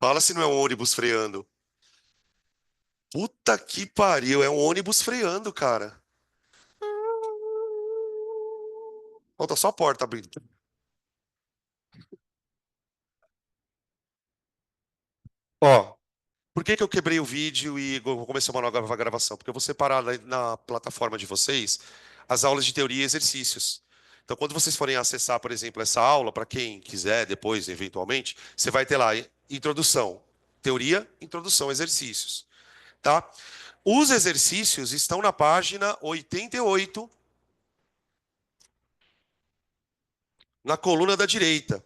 Fala se não é um ônibus freando. Puta que pariu, é um ônibus freando, cara. Falta só a porta abrindo. Ó, por que que eu quebrei o vídeo e vou começar uma nova gravação? Porque eu vou separar na plataforma de vocês as aulas de teoria e exercícios. Então, quando vocês forem acessar, por exemplo, essa aula, para quem quiser depois, eventualmente, você vai ter lá introdução, teoria, introdução, exercícios, tá? Os exercícios estão na página 88, na coluna da direita.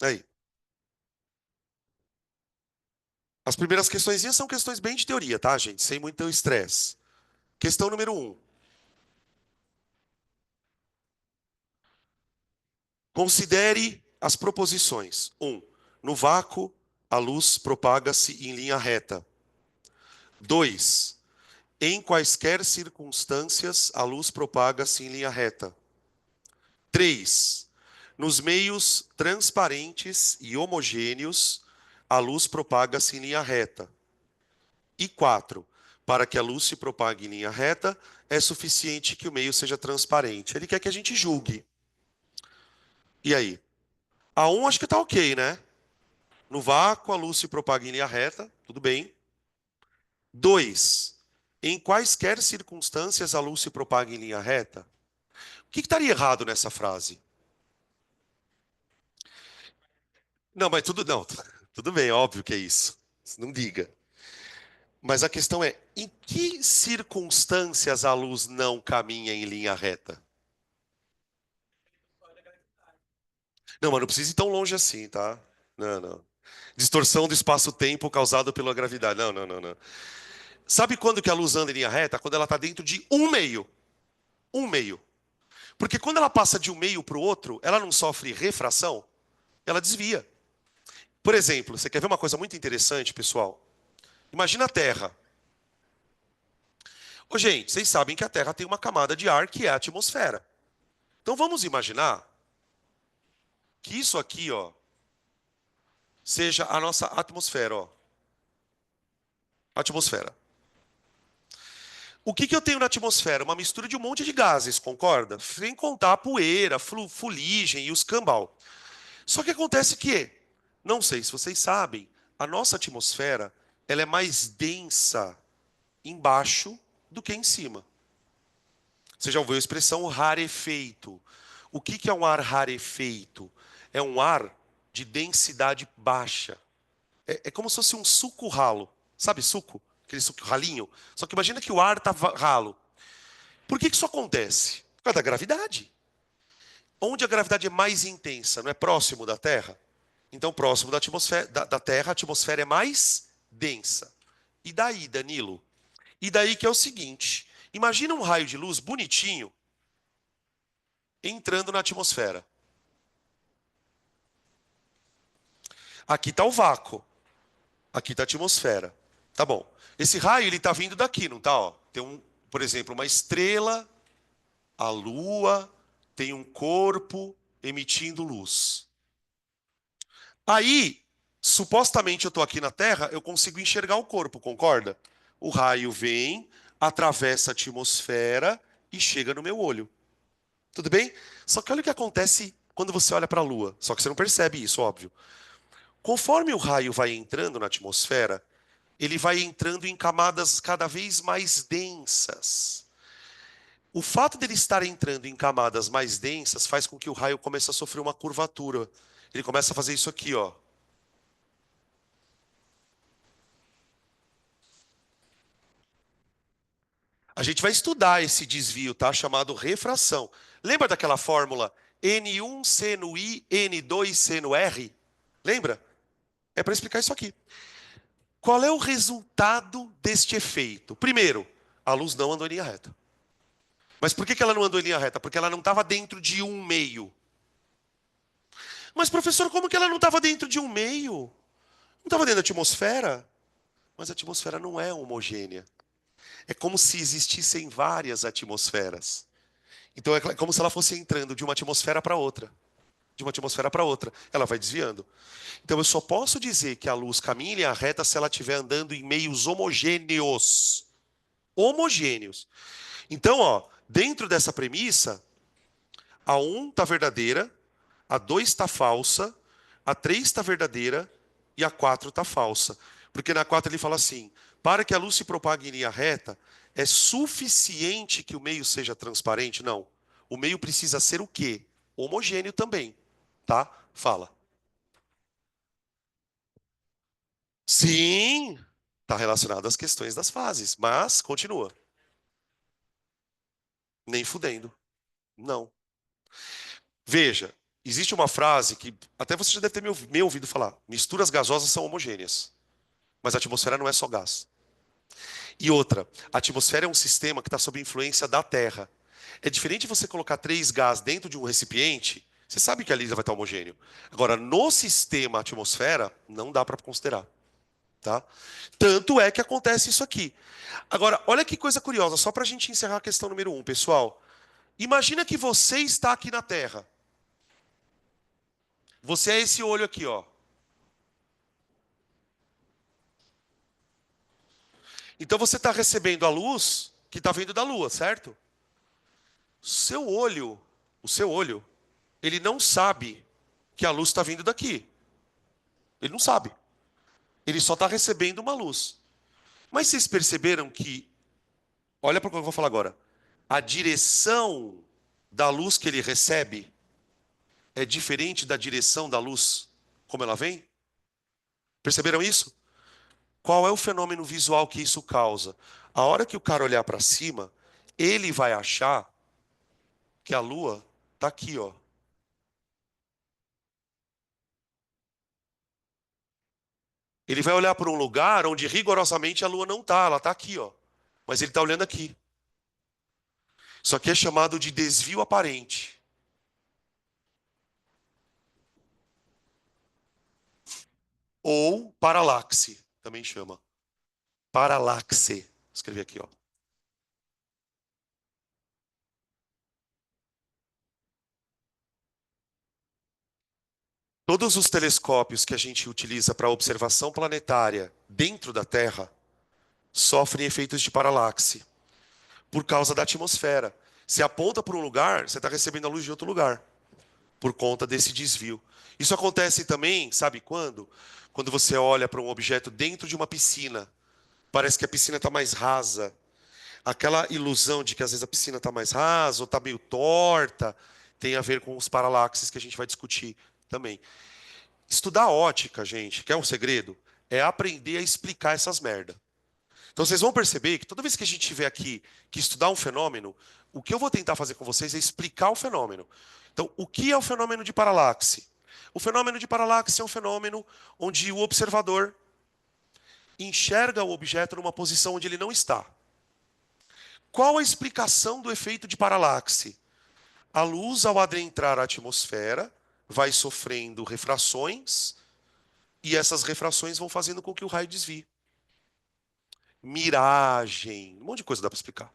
Aí. As primeiras questõezinhas são questões bem de teoria, tá, gente? Sem muito estresse. Questão número um. Considere as proposições. Um. No vácuo, a luz propaga-se em linha reta. 2. Em quaisquer circunstâncias, a luz propaga-se em linha reta. 3. Nos meios transparentes e homogêneos, a luz propaga-se em linha reta. E 4. Para que a luz se propague em linha reta, é suficiente que o meio seja transparente. Ele quer que a gente julgue. E aí? A 1 acho que está ok, né? No vácuo, a luz se propaga em linha reta, tudo bem. 2. Em quaisquer circunstâncias a luz se propaga em linha reta? O que estaria errado nessa frase? Não, mas tudo não. Tudo bem, óbvio que é isso. Não diga. Mas a questão é, em que circunstâncias a luz não caminha em linha reta? Não, mas não precisa ir tão longe assim, tá? Não, não. Distorção do espaço-tempo causado pela gravidade. Não, não, não, não. Sabe quando que a luz anda em linha reta? Quando ela está dentro de um meio. Um meio. Porque quando ela passa de um meio para o outro, ela não sofre refração, ela desvia. Por exemplo, você quer ver uma coisa muito interessante, pessoal? Imagina a Terra. Ô, gente, vocês sabem que a Terra tem uma camada de ar que é a atmosfera. Então vamos imaginar que isso aqui, ó, seja a nossa atmosfera, ó. Atmosfera. O que que eu tenho na atmosfera? Uma mistura de um monte de gases, concorda? Sem contar a poeira, fuligem e os cambal. Só que acontece que, não sei se vocês sabem, a nossa atmosfera, ela é mais densa embaixo do que em cima. Você já ouviu a expressão rarefeito? O que que é um ar rarefeito? É um ar de densidade baixa. É como se fosse um suco ralo. Sabe suco? Aquele suco ralinho. Só que imagina que o ar está ralo. Por que que isso acontece? Por causa da gravidade. Onde a gravidade é mais intensa, não é próximo da Terra? Então, próximo da atmosfera, da Terra, a atmosfera é mais densa. E daí, Danilo? E daí que é o seguinte: imagina um raio de luz bonitinho entrando na atmosfera. Aqui está o vácuo, aqui está a atmosfera. Tá bom. Esse raio ele está vindo daqui, não tá? Ó. Tem por exemplo, uma estrela, a Lua, tem um corpo emitindo luz. Aí, supostamente eu estou aqui na Terra, eu consigo enxergar o corpo, concorda? O raio vem, atravessa a atmosfera e chega no meu olho. Tudo bem? Só que olha o que acontece quando você olha para a Lua. Só que você não percebe isso, óbvio. Conforme o raio vai entrando na atmosfera, ele vai entrando em camadas cada vez mais densas. O fato dele estar entrando em camadas mais densas faz com que o raio comece a sofrer uma curvatura. Ele começa a fazer isso aqui, ó. A gente vai estudar esse desvio, tá? Chamado refração. Lembra daquela fórmula N1 seno I, N2 seno R? Lembra? É para explicar isso aqui. Qual é o resultado deste efeito? Primeiro, a luz não andou em linha reta. Mas por que que ela não andou em linha reta? Porque ela não estava dentro de um meio. Mas, professor, como que ela não estava dentro de um meio? Não estava dentro da atmosfera? Mas a atmosfera não é homogênea. É como se existissem várias atmosferas. Então é como se ela fosse entrando de uma atmosfera para outra. de uma atmosfera para outra. Ela vai desviando. Então eu só posso dizer que a luz caminha em linha reta se ela estiver andando em meios homogêneos. Homogêneos. Então, ó, dentro dessa premissa, a um está verdadeira, a 2 está falsa, a 3 está verdadeira e a 4 está falsa. Porque na 4 ele fala assim: para que a luz se propague em linha reta, é suficiente que o meio seja transparente? Não. O meio precisa ser o quê? Homogêneo também. Tá? Fala. Sim, está relacionado às questões das fases, mas continua. Nem fudendo. Não. Veja, existe uma frase que até você já deve ter me ouvido falar: misturas gasosas são homogêneas, mas a atmosfera não é só gás. E outra, a atmosfera é um sistema que está sob influência da Terra. É diferente você colocar 3 gás dentro de um recipiente, você sabe que ali vai estar homogêneo. Agora, no sistema atmosfera, não dá para considerar. Tá? Tanto é que acontece isso aqui. Agora, olha que coisa curiosa, só para a gente encerrar a questão número 1, pessoal. Imagina que você está aqui na Terra. Você é esse olho aqui, ó. Então você está recebendo a luz que está vindo da Lua, certo? Seu olho, o seu olho, ele não sabe que a luz está vindo daqui. Ele não sabe. Ele só está recebendo uma luz. Mas vocês perceberam que, olha para o que eu vou falar agora, a direção da luz que ele recebe é diferente da direção da luz como ela vem? Perceberam isso? Qual é o fenômeno visual que isso causa? A hora que o cara olhar para cima, ele vai achar que a lua está aqui, ó. Ele vai olhar para um lugar onde rigorosamente a lua não está, ela está aqui, ó. Mas ele está olhando aqui. Isso aqui é chamado de desvio aparente. Ou paralaxe, também chama. Paralaxe. Vou escrever aqui, ó. Todos os telescópios que a gente utiliza para observação planetária dentro da Terra sofrem efeitos de paralaxe por causa da atmosfera. Se aponta para um lugar, você está recebendo a luz de outro lugar por conta desse desvio. Isso acontece também, sabe quando? Quando você olha para um objeto dentro de uma piscina, parece que a piscina está mais rasa. Aquela ilusão de que às vezes a piscina está mais rasa ou está meio torta, tem a ver com os paralaxes que a gente vai discutir também. Estudar ótica, gente, que é um segredo, é aprender a explicar essas merda. Então vocês vão perceber que toda vez que a gente tiver aqui que estudar um fenômeno, o que eu vou tentar fazer com vocês é explicar o fenômeno. Então, o que é o fenômeno de paralaxe? O fenômeno de paralaxe é um fenômeno onde o observador enxerga o objeto numa posição onde ele não está. Qual a explicação do efeito de paralaxe? A luz, ao adentrar a atmosfera, vai sofrendo refrações e essas refrações vão fazendo com que o raio desvie. Miragem, um monte de coisa dá para explicar.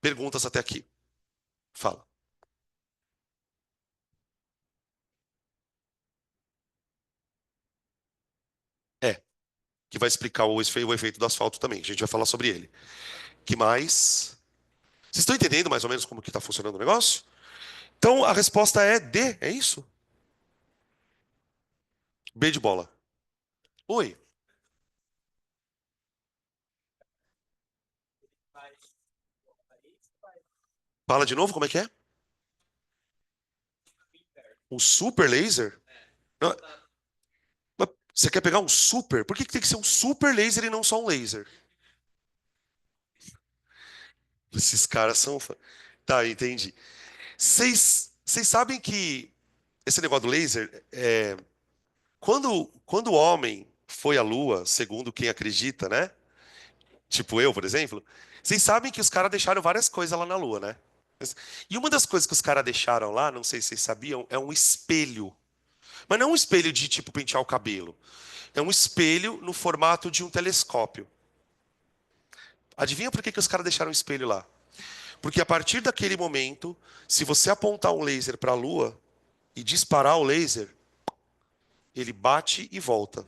Perguntas até aqui. Fala. É, que vai explicar o efeito do asfalto também. A gente vai falar sobre ele. Que mais? Vocês estão entendendo mais ou menos como que está funcionando o negócio? Então a resposta é D, é isso? B de bola. Oi. Fala de novo, como é que é? Um super laser? Não, mas você quer pegar um super? Por que que tem que ser um super laser e não só um laser? Esses caras são. Tá, entendi. Vocês sabem que esse negócio do laser, quando o homem foi à Lua, segundo quem acredita, né? Tipo eu, por exemplo, vocês sabem que os caras deixaram várias coisas lá na Lua, né? E uma das coisas que os caras deixaram lá, não sei se vocês sabiam, é um espelho. Mas não é um espelho de tipo pentear o cabelo. É um espelho no formato de um telescópio. Adivinha por que que os caras deixaram o espelho lá? Porque a partir daquele momento, se você apontar um laser para a Lua e disparar o laser, ele bate e volta.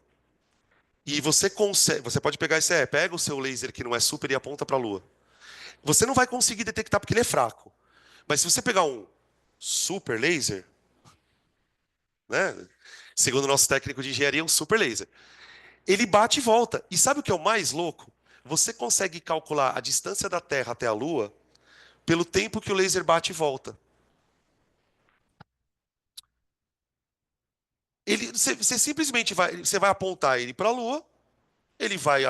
E você consegue, você pode pegar esse, pega o seu laser que não é super e aponta para a Lua. Você não vai conseguir detectar porque ele é fraco. Mas se você pegar um super laser, né? Segundo o nosso técnico de engenharia, um super laser. Ele bate e volta. E sabe o que é o mais louco? Você consegue calcular a distância da Terra até a Lua pelo tempo que o laser bate e volta. Você simplesmente você vai apontar ele para a Lua, ele vai.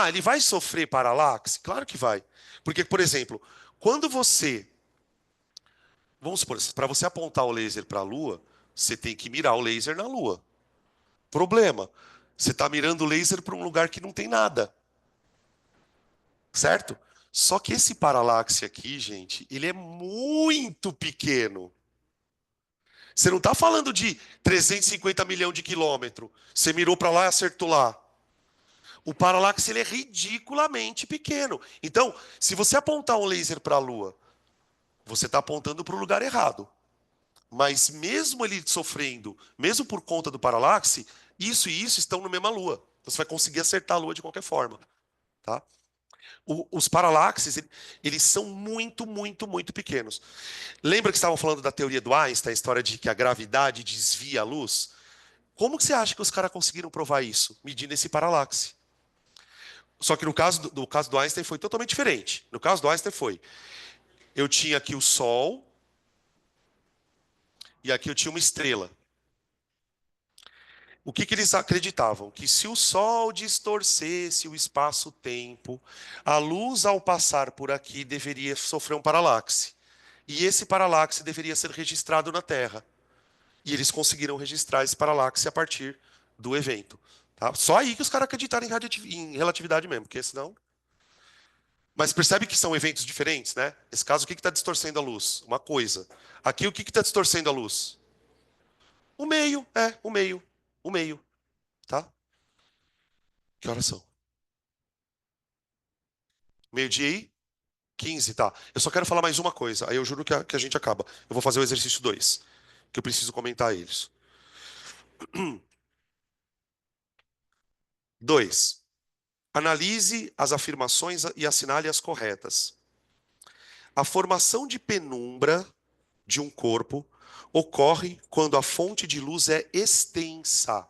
Ele vai sofrer paralaxe? Claro que vai. Porque, por exemplo, quando você. Vamos supor, para você apontar o laser para a Lua, você tem que mirar o laser na Lua. Problema: você está mirando o laser para um lugar que não tem nada, certo? Só que esse paralaxe aqui, gente, ele é muito pequeno. Você não está falando de 350 milhões de quilômetros. Você mirou para lá e acertou lá. O paralaxe ele é ridiculamente pequeno. Então, se você apontar um laser para a Lua, você está apontando para o lugar errado. Mas mesmo ele sofrendo, mesmo por conta do paralaxe, isso e isso estão na mesma Lua. Então, você vai conseguir acertar a Lua de qualquer forma. Tá? Os paralaxes, eles são muito, muito, muito pequenos. Lembra que estavam falando da teoria do Einstein, a história de que a gravidade desvia a luz? Como que você acha que os caras conseguiram provar isso? Medindo esse paralaxe. Só que no caso no caso do Einstein foi totalmente diferente. No caso do Einstein foi, eu tinha aqui o Sol e aqui eu tinha uma estrela. O que eles acreditavam? Que se o Sol distorcesse o espaço-tempo, a luz ao passar por aqui deveria sofrer um paralaxe. E esse paralaxe deveria ser registrado na Terra. E eles conseguiram registrar esse paralaxe a partir do evento. Tá? Só aí que os caras acreditaram em relatividade mesmo, porque senão. Mas percebe que são eventos diferentes, né? Nesse caso, o que está distorcendo a luz? Uma coisa. Aqui, o que está distorcendo a luz? O meio, o meio. O meio, tá? Que horas são? Meio-dia e 15, tá? Eu só quero falar mais uma coisa, aí eu juro que a gente acaba. Eu vou fazer o exercício 2, que eu preciso comentar eles. 2. Analise as afirmações e assinale as corretas. A formação de penumbra de um corpo ocorre quando a fonte de luz é extensa.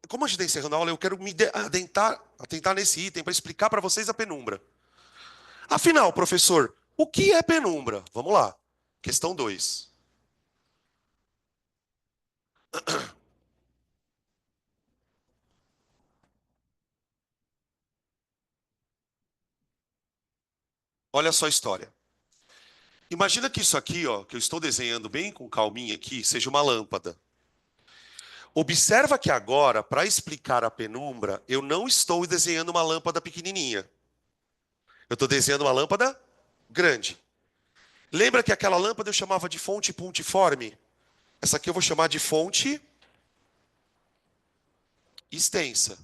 Como a gente está encerrando a aula, eu quero me atentar nesse item para explicar para vocês a penumbra. Afinal, professor, o que é penumbra? Vamos lá. Questão 2. Olha só a história. Imagina que isso aqui, ó, que eu estou desenhando bem com calminha aqui, seja uma lâmpada. Observa que agora, para explicar a penumbra, eu não estou desenhando uma lâmpada pequenininha. Eu estou desenhando uma lâmpada grande. Lembra que aquela lâmpada eu chamava de fonte pontiforme? Essa aqui eu vou chamar de fonte extensa.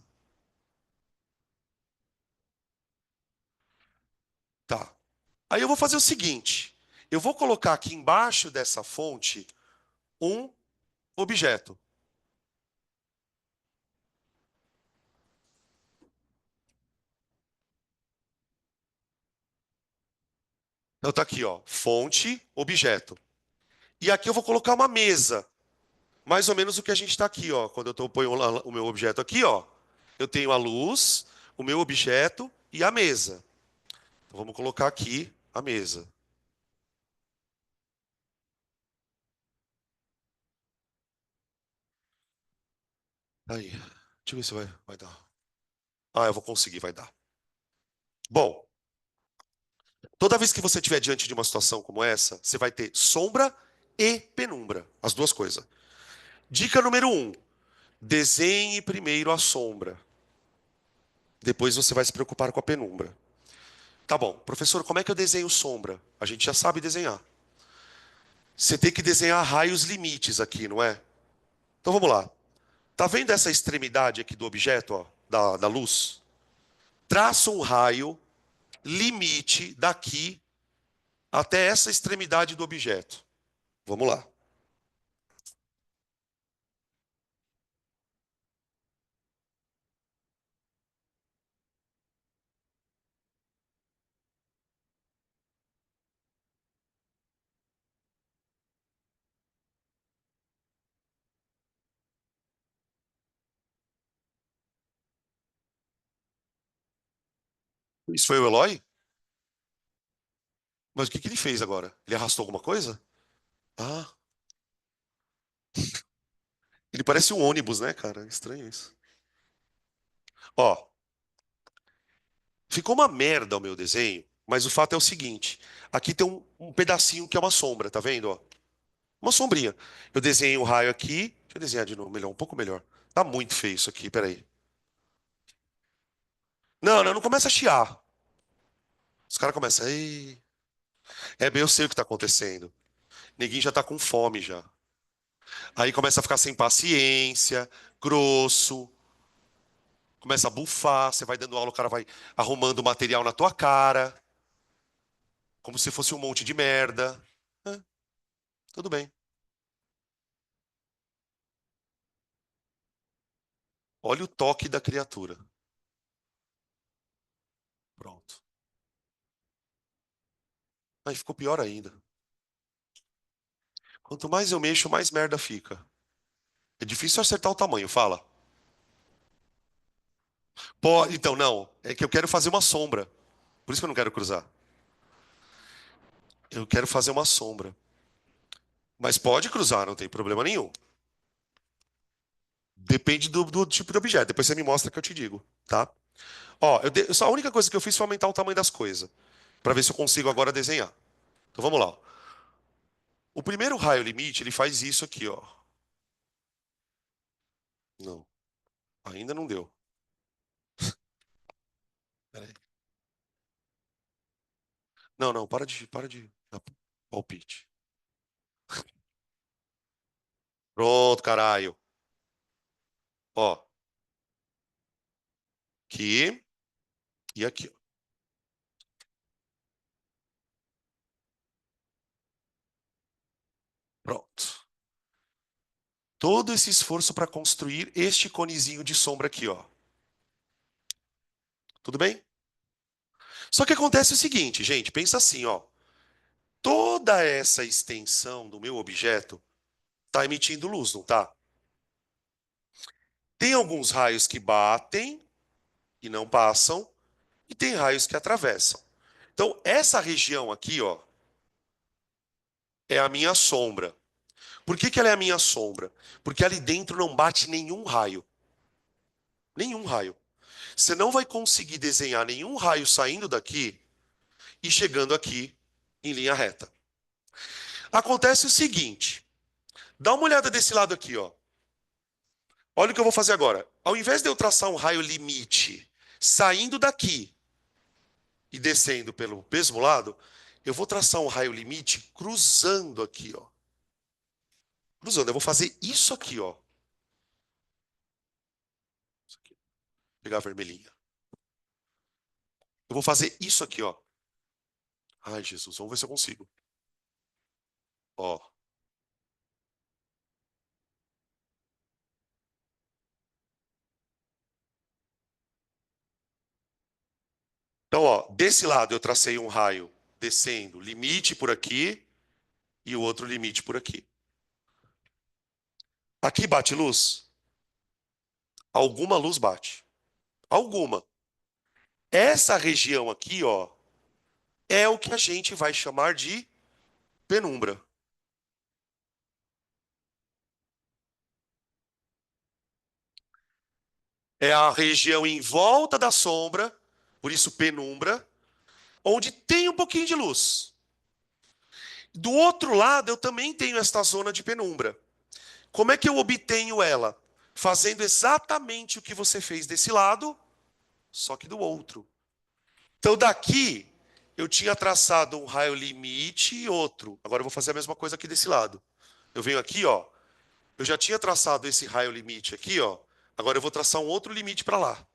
Tá. Aí eu vou fazer o seguinte: eu vou colocar aqui embaixo dessa fonte um objeto. Então tá aqui, ó, fonte, objeto. E aqui eu vou colocar uma mesa. Mais ou menos o que a gente está aqui, ó. Quando ponho o meu objeto aqui, ó, eu tenho a luz, o meu objeto e a mesa. Então vamos colocar aqui a mesa. Aí, deixa eu ver se vai dar. Ah, eu vou conseguir, vai dar. Bom, toda vez que você estiver diante de uma situação como essa, você vai ter sombra e penumbra, as duas coisas. Dica número 1: desenhe primeiro a sombra. Depois você vai se preocupar com a penumbra. Tá bom, professor, como é que eu desenho sombra? A gente já sabe desenhar. Você tem que desenhar raios limites aqui, não é? Então vamos lá. Tá vendo essa extremidade aqui do objeto, ó, da luz? Traça um raio limite daqui até essa extremidade do objeto. Vamos lá. Isso foi o Eloy? Mas o que que ele fez agora? Ele arrastou alguma coisa? Ah, ele parece um ônibus, né, cara? Estranho isso. Ó, ficou uma merda o meu desenho, mas o fato é o seguinte: aqui tem um pedacinho que é uma sombra, tá vendo? Ó? Uma sombrinha. Eu desenhei um raio aqui. Deixa eu desenhar de novo, melhor, um pouco melhor. Tá muito feio isso aqui, peraí. Não, não, não começa a chiar. Os caras começam. Ei. É bem, eu sei o que tá acontecendo. Neguinho já tá com fome já. Aí começa a ficar sem paciência, grosso, começa a bufar. Você vai dando aula, o cara vai arrumando material na tua cara, como se fosse um monte de merda. É, tudo bem. Olha o toque da criatura. Pronto. Aí ficou pior ainda. Quanto mais eu mexo, mais merda fica. É difícil acertar o tamanho, fala. Pô, então, não. É que eu quero fazer uma sombra. Por isso que eu não quero cruzar. Eu quero fazer uma sombra. Mas pode cruzar, não tem problema nenhum. Depende do tipo de objeto. Depois você me mostra que eu te digo, tá? Ó, só a única coisa que eu fiz foi aumentar o tamanho das coisas. Pra ver se eu consigo agora desenhar. Então vamos lá. Ó. O primeiro raio limite, ele faz isso aqui, ó. Não, ainda não deu. Pera aí. Não, não, para de dar palpite. Pronto, caralho. Ó, aqui e aqui, ó. Pronto. Todo esse esforço para construir este conezinho de sombra aqui, ó. Tudo bem? Só que acontece o seguinte, gente, pensa assim, ó. Toda essa extensão do meu objeto está emitindo luz, não tá? Tem alguns raios que batem e não passam, e tem raios que atravessam. Então, essa região aqui, ó, é a minha sombra. Por que que ela é a minha sombra? Porque ali dentro não bate nenhum raio. Nenhum raio. Você não vai conseguir desenhar nenhum raio saindo daqui e chegando aqui em linha reta. Acontece o seguinte, dá uma olhada desse lado aqui, ó. Olha o que eu vou fazer agora. Ao invés de eu traçar um raio limite saindo daqui e descendo pelo mesmo lado, eu vou traçar um raio limite cruzando aqui, ó. Cruzando, eu vou fazer isso aqui, ó. Isso aqui. Vou pegar a vermelhinha. Eu vou fazer isso aqui, ó. Ai, Jesus, vamos ver se eu consigo. Ó. Então, ó, desse lado eu tracei um raio descendo, limite por aqui e o outro limite por aqui. Aqui bate luz? Alguma luz bate. Alguma. Essa região aqui, ó, é o que a gente vai chamar de penumbra. É a região em volta da sombra, por isso penumbra, onde tem um pouquinho de luz. Do outro lado, eu também tenho esta zona de penumbra. Como é que eu obtenho ela? Fazendo exatamente o que você fez desse lado, só que do outro. Então, daqui, eu tinha traçado um raio limite e outro. Agora eu vou fazer a mesma coisa aqui desse lado. Eu venho aqui, ó. Eu já tinha traçado esse raio limite aqui, ó. Agora eu vou traçar um outro limite para lá.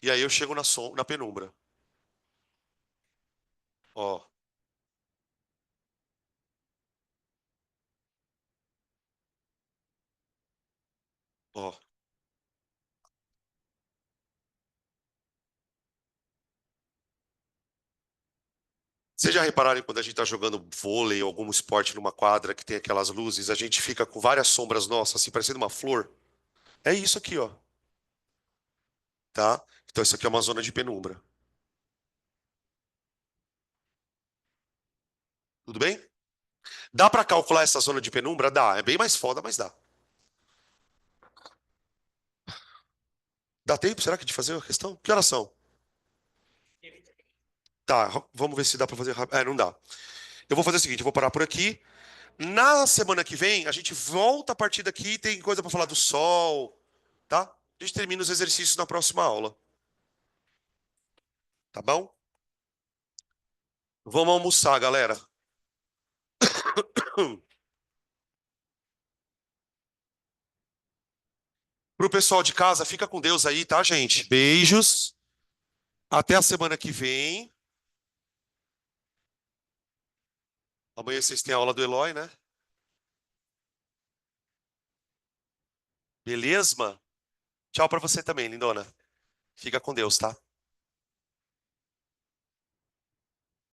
E aí eu chego na penumbra. Ó, ó. Vocês já repararam que quando a gente tá jogando vôlei ou algum esporte numa quadra que tem aquelas luzes, a gente fica com várias sombras nossas, assim, parecendo uma flor? É isso aqui, ó, tá? Então isso aqui é uma zona de penumbra. Tudo bem? Dá pra calcular essa zona de penumbra? Dá. É bem mais foda, mas dá. Dá tempo, será que de fazer a questão? Que horas são? Tá, vamos ver se dá pra fazer rápido. É, não dá. Eu vou fazer o seguinte, eu vou parar por aqui. Na semana que vem, a gente volta a partir daqui, tem coisa pra falar do sol, tá? A gente termina os exercícios na próxima aula, tá bom? Vamos almoçar, galera. Pro pessoal de casa, fica com Deus aí, tá, gente? Beijos. Até a semana que vem. Amanhã vocês têm a aula do Eloy, né? Beleza? Tchau pra você também, lindona. Fica com Deus, tá?